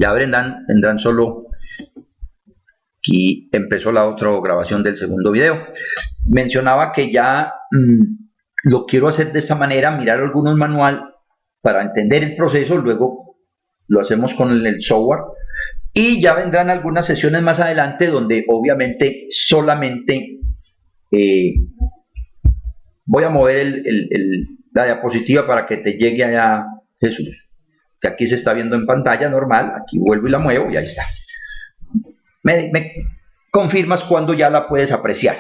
Ya vendrán solo. Aquí empezó la otra grabación del segundo video. Mencionaba que ya lo quiero hacer de esta manera, mirar algunos manuales para entender el proceso, luego lo hacemos con el software y ya vendrán algunas sesiones más adelante donde obviamente solamente voy a mover la diapositiva para que te llegue allá, Jesús, que aquí se está viendo en pantalla normal, aquí vuelvo y la muevo y ahí está. Me confirmas cuando ya la puedes apreciar.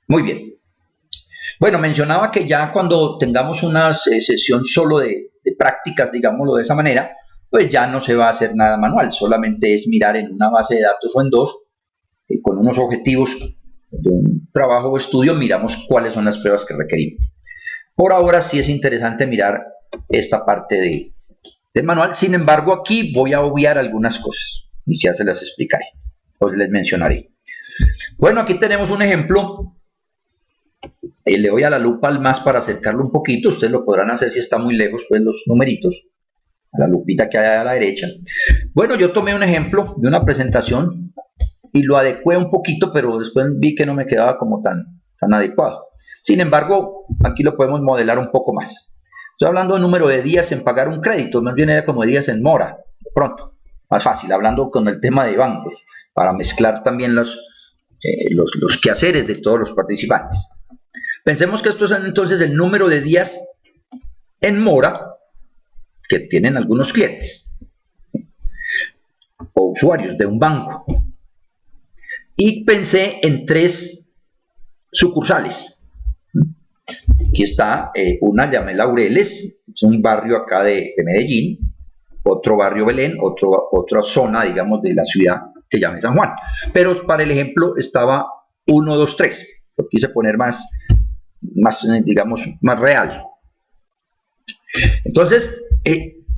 Muy bien. Bueno, mencionaba que ya cuando tengamos una sesión solo de prácticas, digámoslo de esa manera, pues ya no se va a hacer nada manual, solamente es mirar en una base de datos o en dos, con unos objetivos de un trabajo o estudio, miramos cuáles son las pruebas que requerimos. Por ahora sí es interesante mirar esta parte de manual, sin embargo aquí voy a obviar algunas cosas y ya se las explicaré, o les mencionaré. Bueno, aquí tenemos un ejemplo. Le doy a la lupa al más para acercarlo un poquito. Ustedes lo podrán hacer si está muy lejos, pues los numeritos. A la lupita que hay a la derecha. Bueno, yo tomé un ejemplo de una presentación y lo adecué un poquito, pero después vi que no me quedaba como tan adecuado. Sin embargo, aquí lo podemos modelar un poco más. Estoy hablando de número de días en pagar un crédito, más bien era como de días en mora, pronto. Más fácil, hablando con el tema de bancos, para mezclar también los quehaceres de todos los participantes. Pensemos que esto es entonces el número de días en mora que tienen algunos clientes o usuarios de un banco. Y pensé en 3 sucursales. Aquí está una, llamé Laureles, es un barrio acá de Medellín, otro barrio Belén, otra zona, digamos, de la ciudad que llamé San Juan. Pero para el ejemplo estaba 1, 2, 3. Lo quise poner más, digamos, más real. Entonces,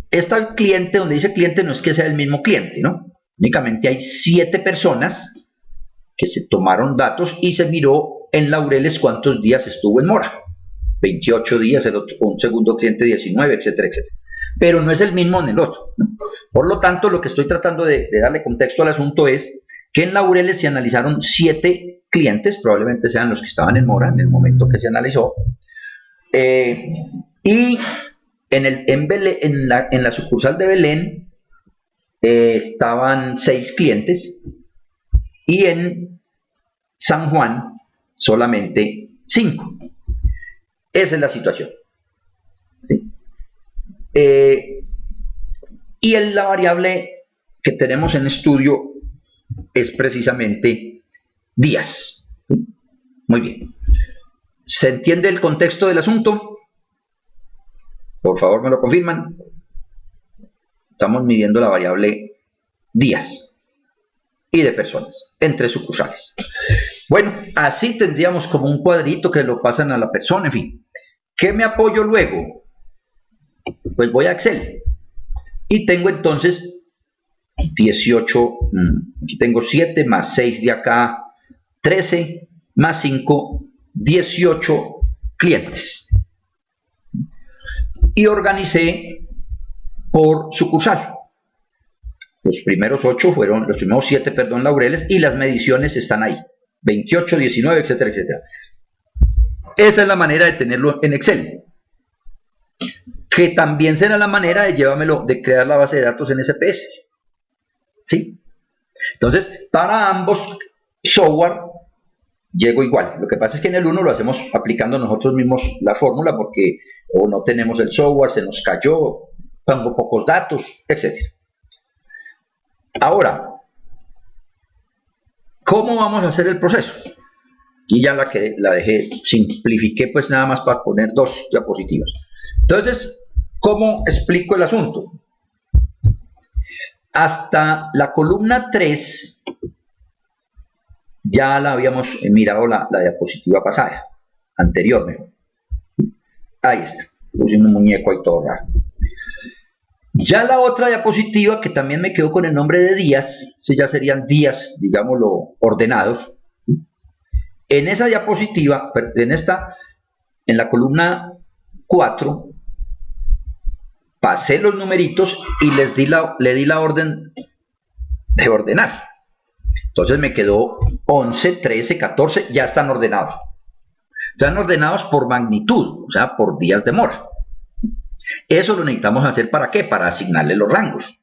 este cliente, donde dice cliente, no es que sea el mismo cliente, ¿no? Únicamente hay 7 personas que se tomaron datos y se miró en Laureles cuántos días estuvo en mora. 28 días, un segundo cliente 19, etcétera, etcétera. Pero no es el mismo en el otro, ¿no? Por lo tanto, lo que estoy tratando de darle contexto al asunto es que en Laureles se analizaron 7 clientes, probablemente sean los que estaban en mora en el momento que se analizó, y en la sucursal de Belén estaban 6 clientes y en San Juan solamente 5. Esa es la situación. ¿Sí? Y la variable que tenemos en estudio es precisamente días. ¿Sí? Muy bien. ¿Se entiende el contexto del asunto? Por favor, me lo confirman. Estamos midiendo la variable días y de personas en 3 sucursales. Bueno, así tendríamos como un cuadrito que lo pasan a la persona, en fin. ¿Qué me apoyo luego? Pues voy a Excel y tengo entonces 18, aquí tengo 7 más 6 de acá, 13 más 5, 18 clientes. Y organicé por sucursal. Los primeros 7, Laureles, y las mediciones están ahí. 28, 19, etcétera, etcétera. Esa es la manera de tenerlo en Excel. Que también será la manera de crear la base de datos en SPS. ¿Sí? Entonces, para ambos software llego igual. Lo que pasa es que en el uno lo hacemos aplicando nosotros mismos la fórmula porque o no tenemos el software, se nos cayó, tengo pocos datos, etc. Ahora, ¿cómo vamos a hacer el proceso? Y ya la dejé, simplifiqué pues nada más para poner 2 diapositivas. Entonces, ¿cómo explico el asunto? Hasta la columna 3 ya la habíamos mirado la diapositiva pasada, anterior mejor. Ahí está, puse un muñeco ahí todo raro. Ya la otra diapositiva, que también me quedó con el nombre de días, ya serían días, digámoslo, ordenados. En esa diapositiva, en la columna 4, pasé los numeritos y le di la orden de ordenar. Entonces me quedó 11, 13, 14, ya están ordenados. Están ordenados por magnitud, o sea, por días de mora. Eso lo necesitamos hacer ¿para qué? Para asignarle los rangos.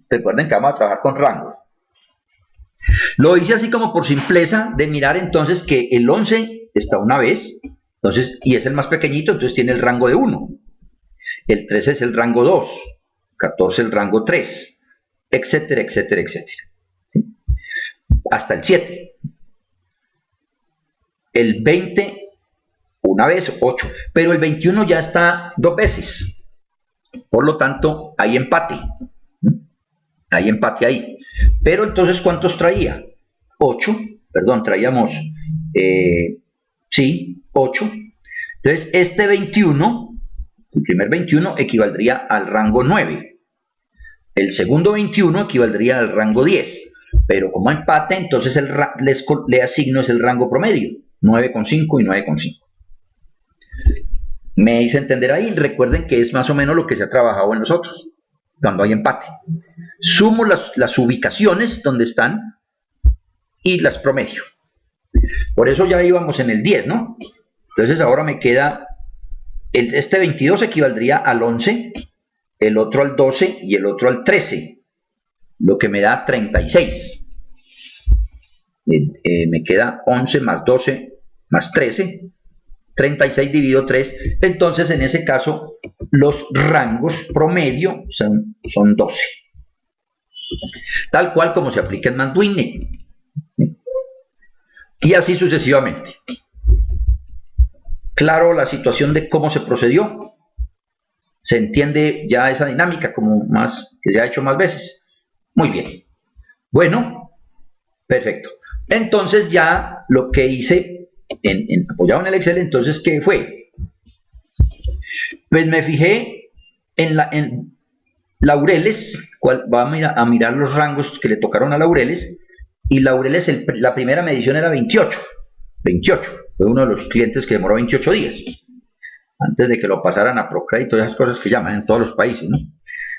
Recuerden que vamos a trabajar con rangos. Lo hice así como por simpleza de mirar entonces que el 11 está una vez, entonces, y es el más pequeñito, entonces tiene el rango de 1. El 13 es el rango 2, 14 el rango 3, etcétera, etcétera, etcétera. Hasta el 7. El 20, una vez, 8. Pero el 21 ya está 2 veces. Por lo tanto, hay empate. Hay empate ahí. Pero entonces, ¿cuántos traía? 8. Perdón, traíamos, 8. Entonces, este 21, el primer 21, equivaldría al rango 9. El segundo 21 equivaldría al rango 10. Pero como empate, entonces le asigno es el rango promedio. 9,5 y 9,5. Me hice entender ahí. Recuerden que es más o menos lo que se ha trabajado en los otros, cuando hay empate. Sumo las ubicaciones donde están y las promedio. Por eso ya íbamos en el 10, ¿no? Entonces ahora me queda, este 22 equivaldría al 11, el otro al 12 y el otro al 13, lo que me da 36. Me queda 11 más 12 más 13, 36 dividido 3, entonces en ese caso los rangos promedio son 12. Tal cual como se aplica en Manduine. Y así sucesivamente. Claro la situación de cómo se procedió. Se entiende ya esa dinámica como más, que se ha hecho más veces. Muy bien. Bueno, perfecto. Entonces ya lo que hice, apoyado en el Excel, entonces, ¿qué fue? Pues me fijé en Laureles, vamos a mirar los rangos que le tocaron a Laureles, y Laureles, la primera medición era 28. 28, fue uno de los clientes que demoró 28 días, antes de que lo pasaran a Procrédito y esas cosas que llaman en todos los países, ¿no?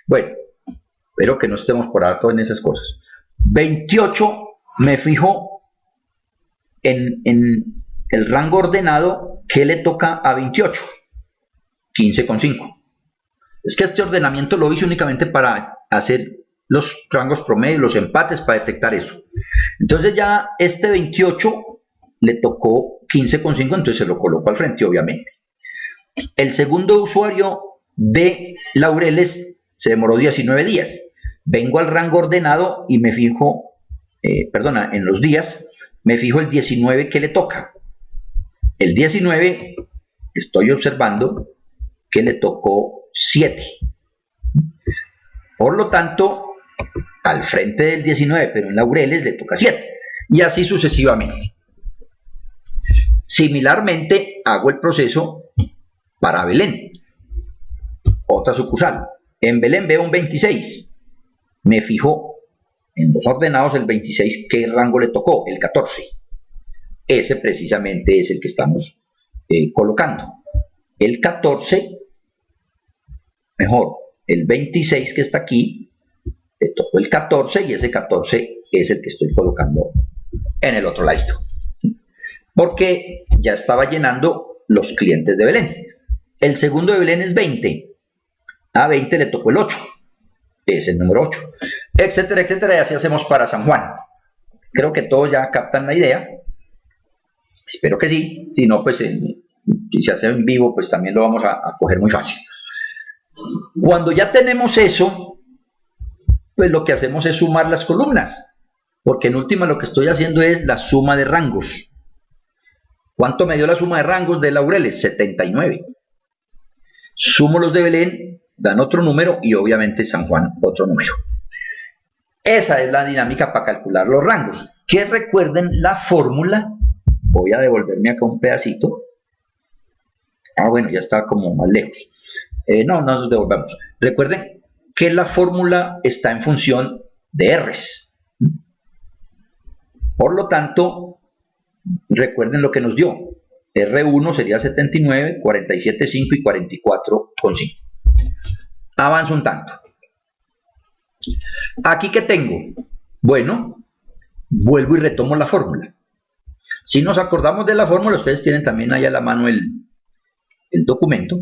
Bueno, espero que no estemos por alto en esas cosas. 28, me fijo en el rango ordenado que le toca a 28, 15,5. Es que este ordenamiento lo hice únicamente para hacer los rangos promedio, los empates, para detectar eso. Entonces ya este 28 le tocó 15,5, entonces se lo coloco al frente, obviamente. El segundo usuario de Laureles se demoró 19 días. Vengo al rango ordenado y me fijo, en los días, me fijo el 19 que le toca. El 19 estoy observando que le tocó 7. Por lo tanto, al frente del 19, pero en Laureles le toca 7. Y así sucesivamente. Similarmente, hago el proceso para Belén. Otra sucursal. En Belén veo un 26. Me fijo en los ordenados el 26, ¿qué rango le tocó? El 14. Ese precisamente es el que estamos colocando. El 14, mejor, el 26 que está aquí, le tocó el 14 y ese 14 es el que estoy colocando en el otro lado. Porque ya estaba llenando los clientes de Belén. El segundo de Belén es 20. A 20 le tocó el 8. Es el número 8. Etcétera, etcétera. Y así hacemos para San Juan. Creo que todos ya captan la idea. Espero que sí. Si no, pues si se hace en vivo, pues también lo vamos a coger muy fácil. Cuando ya tenemos eso, pues lo que hacemos es sumar las columnas. Porque en última lo que estoy haciendo es la suma de rangos. ¿Cuánto me dio la suma de rangos de Laureles? 79. Sumo los de Belén, dan otro número y obviamente San Juan otro número. Esa es la dinámica para calcular los rangos. Que recuerden la fórmula. Voy a devolverme acá un pedacito. Bueno, ya está como más lejos. No nos devolvamos. Recuerden que la fórmula está en función de R's. Por lo tanto, recuerden lo que nos dio. R1 sería 79, 47,5 y 44,5. avanzo un tanto. ¿Aquí qué tengo? Bueno, vuelvo y retomo la fórmula. Si nos acordamos de la fórmula, ustedes tienen también ahí a la mano el documento.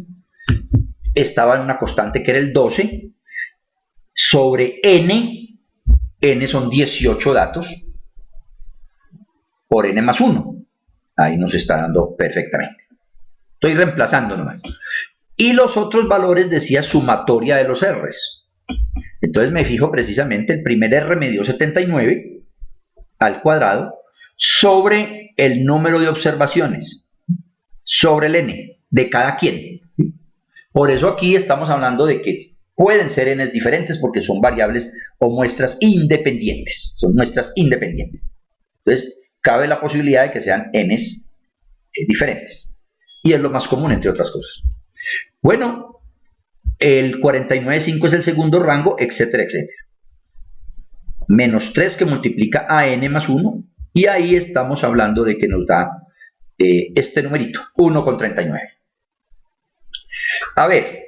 Estaba en una constante que era el 12 sobre n son 18 datos, por n más 1. Ahí nos está dando perfectamente. Estoy reemplazando nomás. Y los otros valores decía sumatoria de los r's. Entonces me fijo precisamente, el primer r me dio 79 al cuadrado sobre el número de observaciones, sobre el n de cada quien. Por eso aquí estamos hablando de que pueden ser n's diferentes porque son variables o muestras independientes. Son muestras independientes. Entonces, cabe la posibilidad de que sean n's diferentes. Y es lo más común, entre otras cosas. Bueno, el 49,5 es el segundo rango, etcétera, etcétera. Menos 3 que multiplica a n más 1. Y ahí estamos hablando de que nos da este numerito, 1,39. A ver,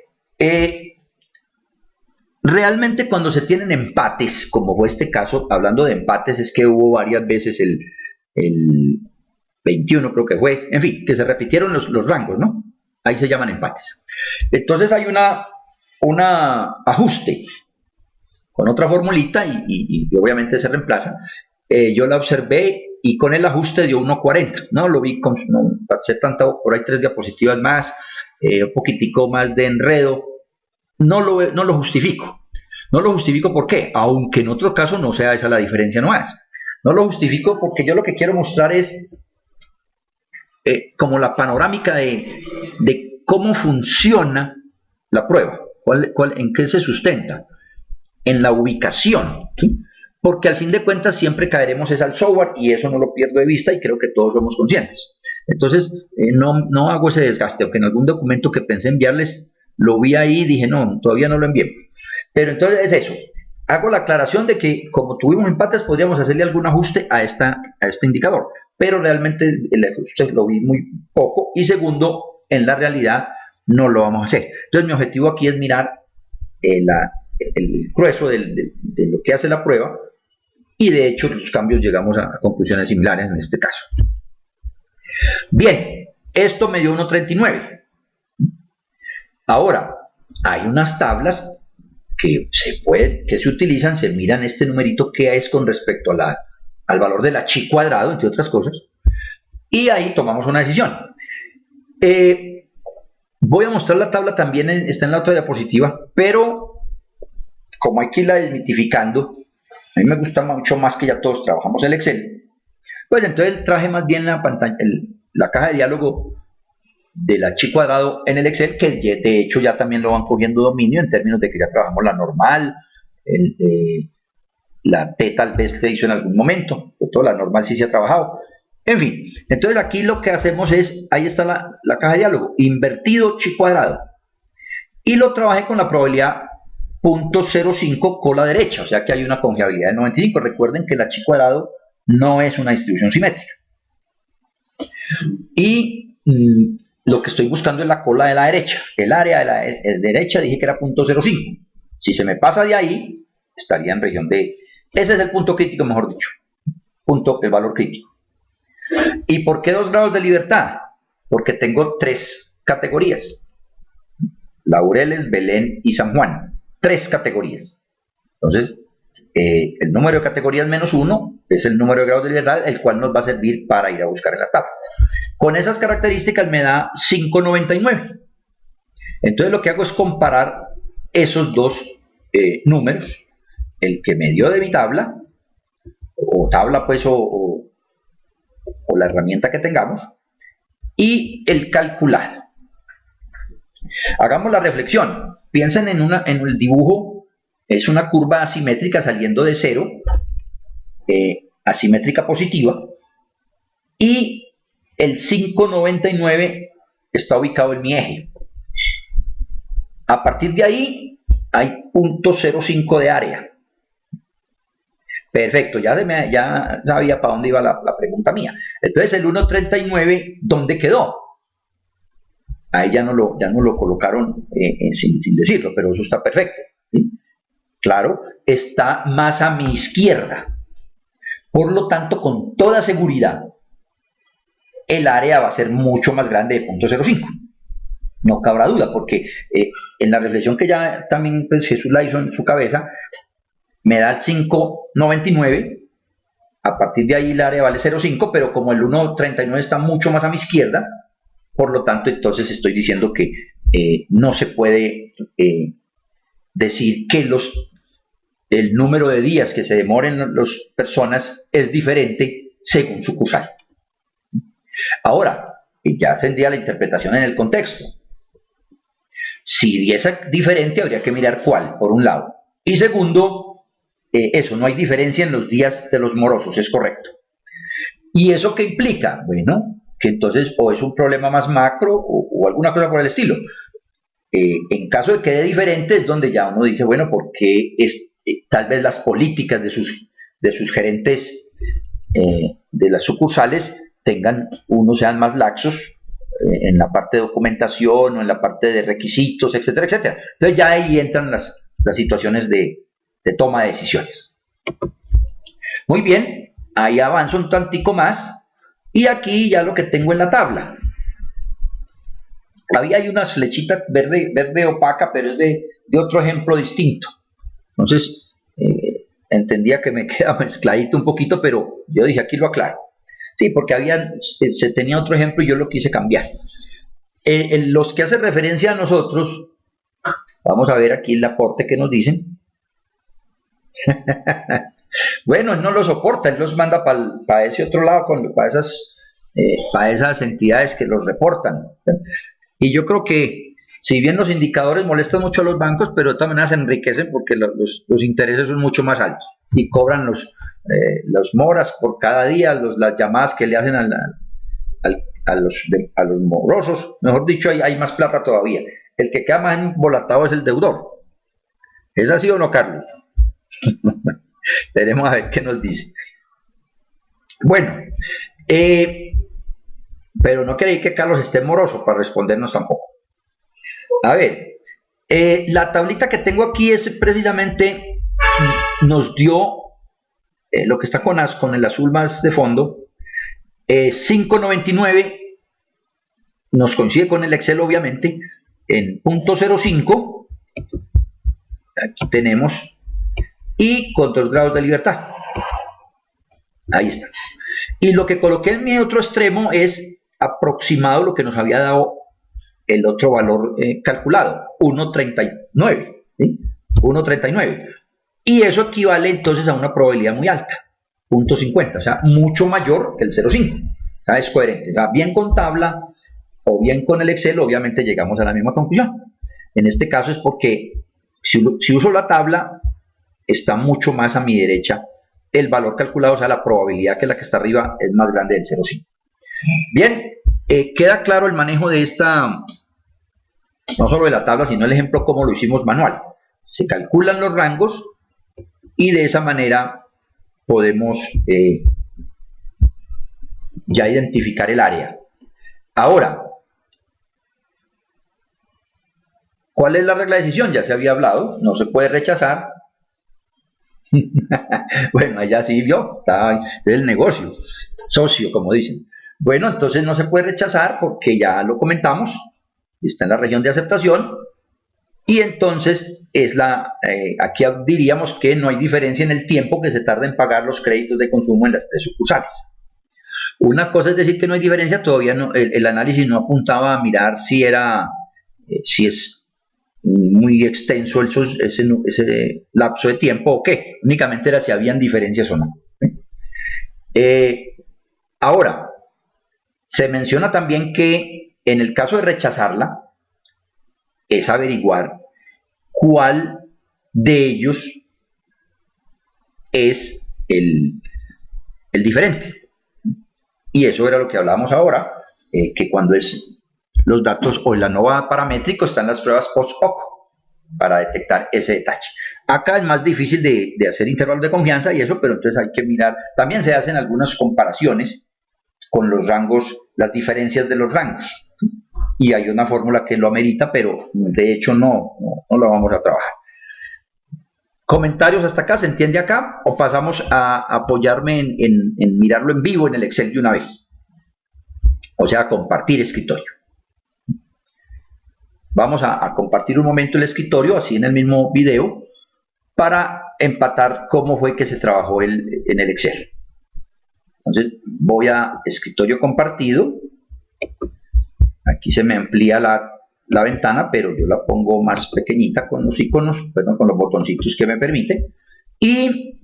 realmente cuando se tienen empates, como fue este caso, hablando de empates, es que hubo varias veces el 21 creo que fue, en fin, que se repitieron los rangos, ¿no? Ahí se llaman empates. Entonces hay una ajuste con otra formulita y obviamente se reemplaza. Yo la observé y con el ajuste dio 1,40. No lo vi, no pasé tanto, por ahí 3 diapositivas más, un poquitico más de enredo. No lo justifico. No lo justifico ¿por qué? Aunque en otro caso no sea esa la diferencia nomás. No lo justifico porque yo lo que quiero mostrar es como la panorámica de cómo funciona la prueba, en qué se sustenta, en la ubicación, ¿sí? Porque al fin de cuentas siempre caeremos es al software y eso no lo pierdo de vista y creo que todos somos conscientes. Entonces no hago ese desgaste, aunque en algún documento que pensé enviarles lo vi ahí y dije no, todavía no lo envié. Pero entonces es eso, hago la aclaración de que como tuvimos empates podríamos hacerle algún ajuste a este indicador, pero realmente el ajuste lo vi muy poco y segundo, en la realidad no lo vamos a hacer. Entonces mi objetivo aquí es mirar el grueso de lo que hace la prueba y de hecho los cambios llegamos a conclusiones similares en este caso. Bien, esto me dio 1,39. Ahora, hay unas tablas que se utilizan, se miran este numerito que es con respecto al valor de la chi cuadrado, entre otras cosas, y ahí tomamos una decisión. Voy a mostrar la tabla también, está en la otra diapositiva, pero como hay que irla desmitificando, a mí me gusta mucho más que ya todos trabajamos el Excel, pues entonces traje más bien la pantalla, la caja de diálogo de la chi cuadrado en el Excel, que de hecho ya también lo van cogiendo dominio en términos de que ya trabajamos la normal, la T tal vez se hizo en algún momento, pero la normal sí se ha trabajado. En fin, entonces aquí lo que hacemos es, ahí está la caja de diálogo, invertido chi cuadrado. Y lo trabajé con la probabilidad 0.05 cola derecha, o sea que hay una confiabilidad de 95. Recuerden que la chi cuadrado no es una distribución simétrica. Y lo que estoy buscando es la cola de la derecha. El área de la derecha dije que era 0.05. Si se me pasa de ahí, estaría en región de... Ese es el punto crítico, mejor dicho. El valor crítico. ¿Y por qué 2 grados de libertad? Porque tengo 3 categorías. Laureles, Belén y San Juan. 3 categorías. Entonces, el número de categorías menos 1 es el número de grados de libertad, el cual nos va a servir para ir a buscar en las tablas. Con esas características me da 5,99. Entonces lo que hago es comparar esos dos números, el que me dio de mi tabla, o tabla pues, o la herramienta que tengamos, y el calculado. Hagamos la reflexión. Piensen en el dibujo, es una curva asimétrica saliendo de 0, asimétrica positiva, y el 5,99 está ubicado en mi eje. A partir de ahí hay 0.05 de área. Perfecto, ya sabía para dónde iba la pregunta mía. Entonces el 1,39, ¿dónde quedó? Ahí ya no lo colocaron sin decirlo, pero eso está perfecto, ¿sí? Claro, está más a mi izquierda. Por lo tanto, con toda seguridad, el área va a ser mucho más grande de 0.05. No cabrá duda, porque en la reflexión que ya también pues, Jesús la hizo en su cabeza, me da el 5.99, a partir de ahí el área vale 0.5, pero como el 1.39 está mucho más a mi izquierda, por lo tanto entonces estoy diciendo que no se puede decir que el número de días que se demoren las personas es diferente según sucursal. Ahora, ya tendría la interpretación en el contexto. Si es diferente, habría que mirar cuál, por un lado. Y segundo, eso, no hay diferencia en los días de los morosos, es correcto. ¿Y eso qué implica? Bueno, que entonces o es un problema más macro o alguna cosa por el estilo. En caso de que quede diferente es donde ya uno dice, bueno, porque tal vez las políticas de sus gerentes de las sucursales sean más laxos en la parte de documentación o en la parte de requisitos, etcétera, etcétera. Entonces ya ahí entran las situaciones de toma de decisiones. Muy bien, ahí avanzo un tantico más y aquí ya lo que tengo en la tabla. Había ahí unas flechitas verde opaca, pero es de otro ejemplo distinto. Entonces, entendía que me queda mezcladito un poquito, pero yo dije, aquí lo aclaro. Sí, porque se tenía otro ejemplo y yo lo quise cambiar. Los que hacen referencia a nosotros, vamos a ver aquí el aporte que nos dicen. Bueno, él no lo soporta, él los manda para ese otro lado, para esas entidades que los reportan. Y yo creo que, si bien los indicadores molestan mucho a los bancos, pero de todas maneras se enriquecen porque los intereses son mucho más altos y cobran los moras por cada día, las llamadas que le hacen a los morosos. Mejor dicho, hay más plata todavía. El que queda más embolatado es el deudor. ¿Es así o no, Carlos? Veremos a ver qué nos dice. Bueno, pero no creí que Carlos esté moroso para respondernos tampoco. A ver, la tablita que tengo aquí es precisamente, nos dio lo que está con el azul más de fondo, 5.99, nos coincide con el Excel obviamente, en 0.05, aquí tenemos, y con 2 grados de libertad. Ahí está. Y lo que coloqué en mi otro extremo es aproximado lo que nos había dado el otro valor calculado, 1.39, ¿sí? 1.39. Y eso equivale entonces a una probabilidad muy alta, 0.50, o sea, mucho mayor que el 0.5. O sea, es coherente. O sea, bien con tabla o bien con el Excel, obviamente llegamos a la misma conclusión. En este caso es porque si uso la tabla, está mucho más a mi derecha el valor calculado, o sea, la probabilidad que la que está arriba es más grande del 0.5. Bien, queda claro el manejo de esta, no solo de la tabla, sino el ejemplo como lo hicimos manual. Se calculan los rangos y de esa manera podemos ya identificar el área. Ahora, ¿cuál es la regla de decisión? Ya se había hablado, no se puede rechazar. Bueno, allá sí vio, está el negocio, socio, como dicen. Bueno, entonces no se puede rechazar porque ya lo comentamos, está en la región de aceptación, y entonces aquí diríamos que no hay diferencia en el tiempo que se tarda en pagar los créditos de consumo en las 3 sucursales. Una cosa es decir que no hay diferencia, todavía no, el análisis no apuntaba a mirar si es muy extenso ese lapso de tiempo o qué, únicamente era si habían diferencias o no. Ahora, se menciona también que en el caso de rechazarla, es averiguar cuál de ellos es el diferente. Y eso era lo que hablábamos ahora, que cuando es los datos o el ANOVA paramétrico están las pruebas post-hoc para detectar ese detalle. Acá es más difícil de hacer intervalos de confianza y eso, pero entonces hay que mirar. También se hacen algunas comparaciones con los rangos, las diferencias de los rangos. y hay una fórmula que lo amerita, pero de hecho no la vamos a trabajar. ¿Comentarios hasta acá? ¿Se entiende acá? ¿O pasamos a apoyarme en mirarlo en vivo en el Excel de una vez? O sea, compartir escritorio. Vamos a compartir un momento el escritorio, así en el mismo video, para empatar cómo fue que se trabajó en el Excel. Entonces voy a escritorio compartido. Aquí se me amplía la ventana, pero yo la pongo más pequeñita con los iconos, perdón, con los botoncitos que me permite. Y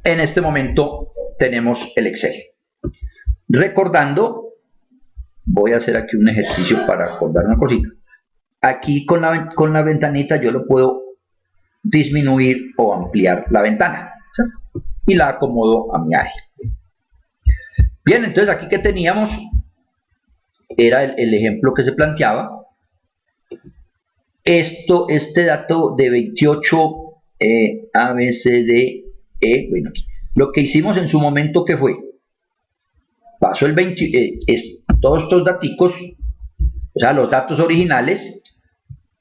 en este momento tenemos el Excel. Recordando, voy a hacer aquí un ejercicio para acordar una cosita. Aquí con la ventanita yo lo puedo disminuir o ampliar la ventana, ¿sí? Y la acomodo a mi área. Bien, entonces aquí que teníamos era el ejemplo que se planteaba. Este dato de 28 A, B, C, D, E, bueno, aquí. Lo que hicimos en su momento, ¿qué fue? Paso el 20, todos estos daticos, o sea, los datos originales,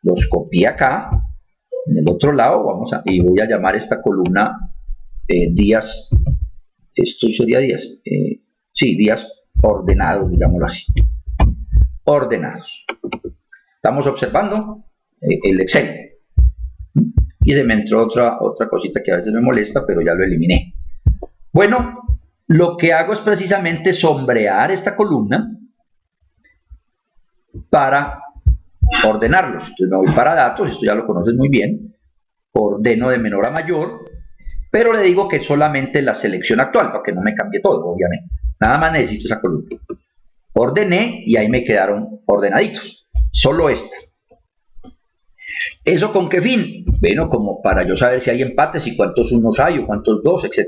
los copié acá, en el otro lado, y voy a llamar esta columna días, esto sería días, sí, días ordenados, digámoslo así, ordenados. Estamos observando el Excel, y se me entró otra cosita que a veces me molesta, pero ya lo eliminé. Bueno, lo que hago es precisamente sombrear esta columna para ordenarlos. Entonces me voy para datos, esto ya lo conoces muy bien, ordeno de menor a mayor, pero le digo que solamente la selección actual, para que no me cambie todo, obviamente. Nada más necesito esa columna. Ordené y ahí me quedaron ordenaditos, solo esta. ¿Eso con qué fin? Bueno, como para yo saber si hay empates y cuántos unos hay o cuántos dos, etc.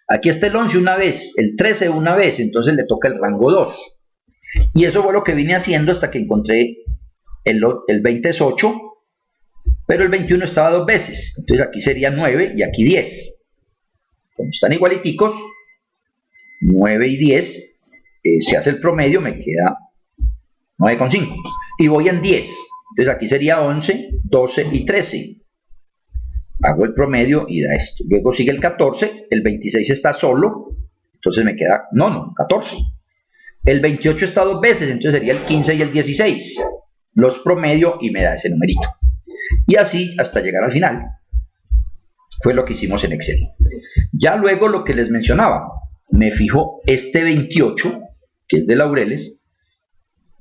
Aquí está el 11 una vez, el 13 una vez, entonces le toca el rango 2. Y eso fue lo que vine haciendo hasta que encontré el 20 es 8, pero el 21 estaba dos veces. Entonces aquí sería 9 y aquí 10. Como están igualiticos, 9 y 10, se hace el promedio, me queda 9,5. Y voy en 10. Entonces aquí sería 11, 12 y 13. Hago el promedio y da esto. Luego sigue el 14, el 26 está solo, entonces me queda, no, 14. El 28 está dos veces, entonces sería el 15 y el 16. Los promedio y me da ese numerito. Y así hasta llegar al final. Fue lo que hicimos en Excel. Ya luego lo que les mencionaba, me fijo este 28, que es de Laureles,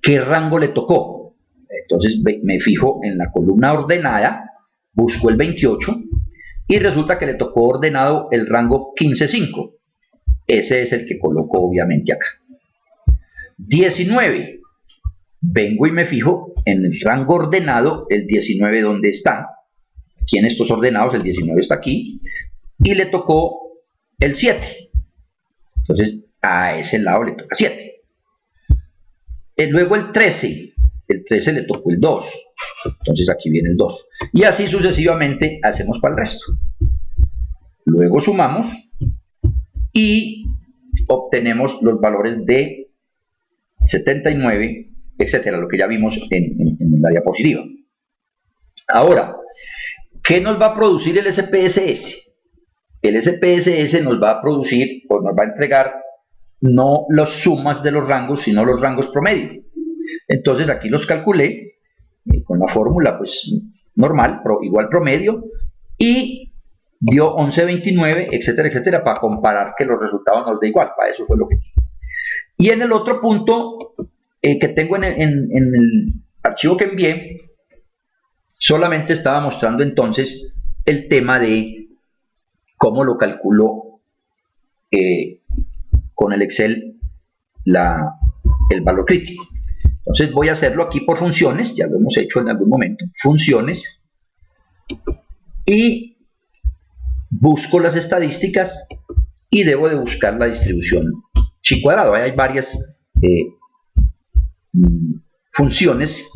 ¿qué rango le tocó? Entonces me fijo en la columna ordenada, busco el 28 y resulta que le tocó ordenado el rango 15,5. Ese es el que coloco obviamente acá. 19. Vengo y me fijo en el rango ordenado, el 19 ¿dónde está? Aquí en estos ordenados el 19 está aquí y le tocó el 7. Entonces a ese lado le toca 7. Luego el 13 le tocó el 2. Entonces aquí viene el 2. Y así sucesivamente hacemos para el resto. Luego sumamos y obtenemos los valores de 79, etcétera, lo que ya vimos en la diapositiva. Ahora, ¿qué nos va a producir el SPSS? El SPSS nos va a producir, o nos va a entregar, no las sumas de los rangos, sino los rangos promedio. Entonces aquí los calculé con la fórmula pues normal, igual promedio, y dio 11,29, etcétera, etcétera, para comparar que los resultados nos dé igual. Para eso fue lo que hice. Y en el otro punto que tengo en el archivo que envié, solamente estaba mostrando entonces el tema de cómo lo calculo con el Excel el valor crítico. Entonces voy a hacerlo aquí por funciones, ya lo hemos hecho en algún momento, funciones, y busco las estadísticas y debo de buscar la distribución chi cuadrado. Hay varias funciones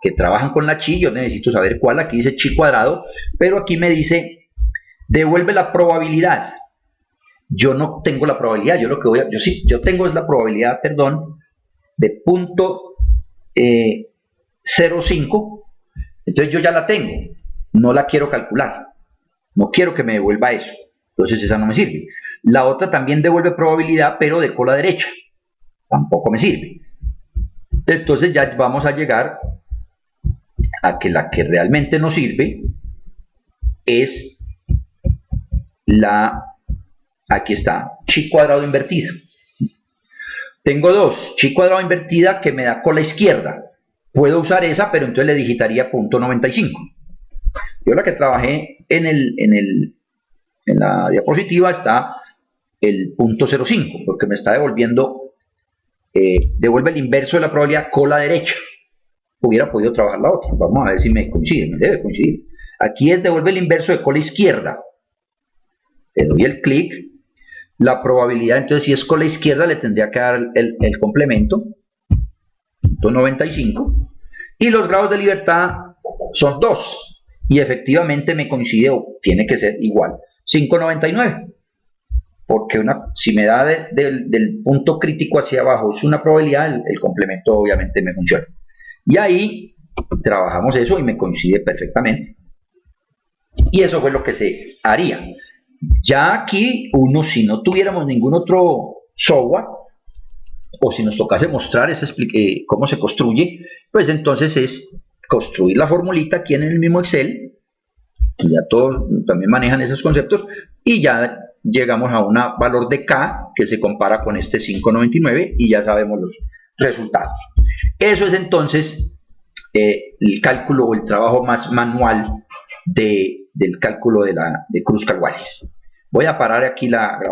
que trabajan con la chi, yo necesito saber cuál. Aquí dice chi cuadrado, pero aquí me dice devuelve la probabilidad. Yo no tengo la probabilidad, yo lo que yo tengo es la probabilidad, perdón, de punto 0,5, entonces yo ya la tengo, no la quiero calcular, no quiero que me devuelva eso, entonces esa no me sirve. La otra también devuelve probabilidad, pero de cola derecha, tampoco me sirve. Entonces ya vamos a llegar a que la que realmente nos sirve es la, aquí está, chi cuadrado invertida. Tengo dos, chi cuadrado invertida que me da cola izquierda. Puedo usar esa, pero entonces le digitaría .95. Yo la que trabajé en la diapositiva está el .05, porque me está devolviendo, devuelve el inverso de la probabilidad cola derecha. Hubiera podido trabajar la otra. Vamos a ver si me coincide, me debe coincidir. Aquí es devuelve el inverso de cola izquierda. Le doy el clic. La probabilidad, entonces, si es cola izquierda, le tendría que dar el complemento, .95. Y los grados de libertad son 2. Y efectivamente me coincide, o tiene que ser igual, 5,99. Porque si me da del punto crítico hacia abajo es una probabilidad, el complemento obviamente me funciona. Y ahí trabajamos eso y me coincide perfectamente. Y eso fue lo que se haría. Ya aquí si no tuviéramos ningún otro software, o si nos tocase mostrar cómo se construye, pues entonces es construir la formulita aquí en el mismo Excel, ya todos también manejan esos conceptos, y ya llegamos a un valor de K que se compara con este 5,99 y ya sabemos los resultados. Eso es entonces el cálculo o el trabajo más manual del cálculo de Kruskal-Wallis. Voy a parar aquí la grabación.